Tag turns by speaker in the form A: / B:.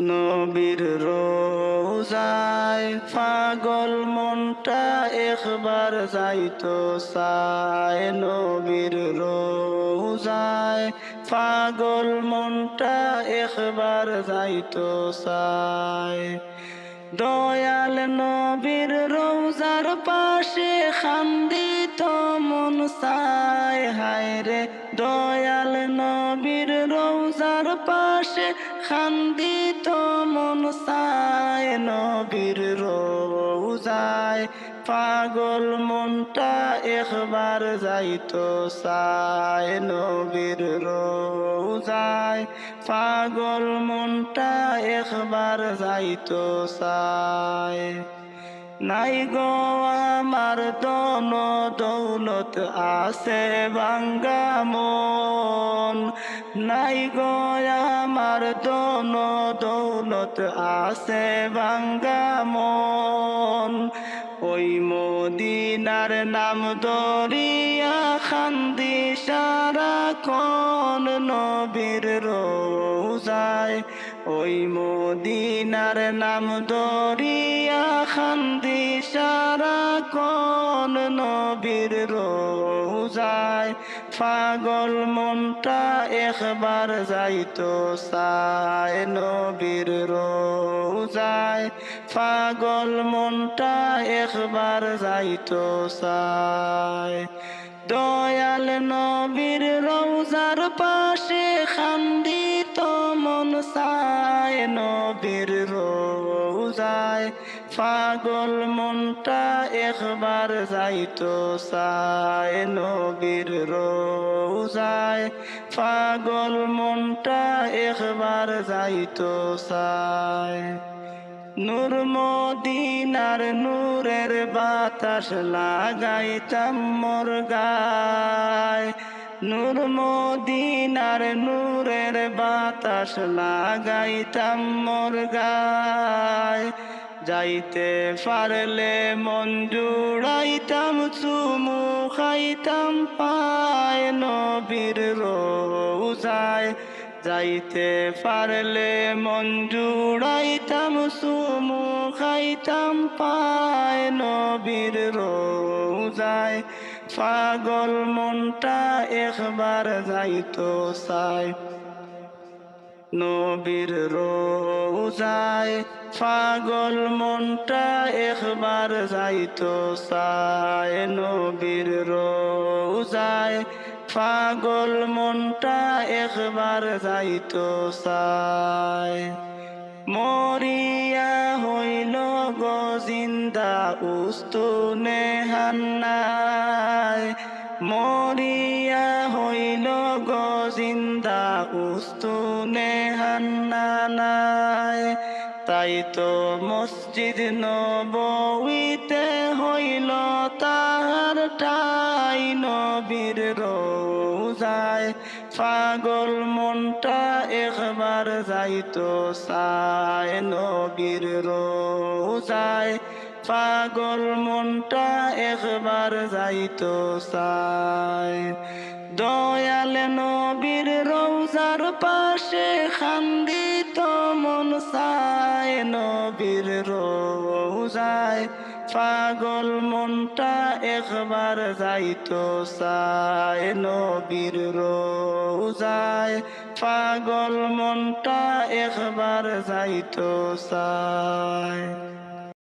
A: নবীর রোজায় পাগল মনটা একবার যাইতো চায়। নবীর রোজায় পাগল মনটা একবার যাইতো চায়। দয়াল নবীর রোজার পাশে খান্দিত মন চায়। হায় রে দয়াল নবীর রোজার পাশে খান্দিত মন চায়। নবীর রোজায় পাগল মনটা একবার যাইতো চায়। নবীর রোজায় পাগল মনটা একবার যাইতো চায়। নাই গো আমার ধন দৌলত আছে ভাঙ্গা মন। নাই গো আমার ধন দৌলত আছে ভাঙ্গা মন। ওই মদিনার নাম দরিয়া খান্দি সারাক্ষণ। নবীর রোজায় ওই মদিনার নাম দরিয়া খান্দি সারাক্ষণ। নবীর রোজায় পাগল মনটা একবার যাইতো চায়। নবীর রোজায় পাগল মনটা একবার যাইতো চায়। দয়াল নবীর রোজার পাশে খান্দিত মন চায়। নবীর রোজায় পাগল মনটা একবার যাইতো চায়। নবীর রোজায় পাগল মনটা একবার যাইতো চায়। নূর মদিনার নূরের বাতাস লাগাইতাম মোর গায়। নূর মদিনার নূরের বাতাস লাগাইতাম মোর গায়। যাইতে পারলে মন জুড়াইতাম চুমু খাইতাম পায়। নবীর রোজায় যাইতে পারলে মন জুড়াইতাম চুমু খাইতাম পায়। নবীর রোজায় পাগল মনটা একবার যাইতো চায়। নবীর রোজায় পাগল মনটা একবার যাইতো চায়। নবীর রোজায় পাগল মনটা একবার যাইতো চায়। মরিয়া হইল গো জিন্দা উস্তুনে হান্নায়। মরিয়া হইল গো জিন্দা উস্তুনে হান্নায়। তাই তো মসজিদ নববীতে হইল তাহার ঠাই। নবীর রোজায় পাগল মনটা একবার যাইতো চায়। নবীর রোজায় পাগল মনটা একবার যাইতো চায়। দয়াল নবীর রোজার পাশে খান্দিত মন চায়। নবীর রোজায় পাগল মনটা একবার যাইতো চায়। নবীর রোজায় পাগল মনটা একবার যাইতো চায়।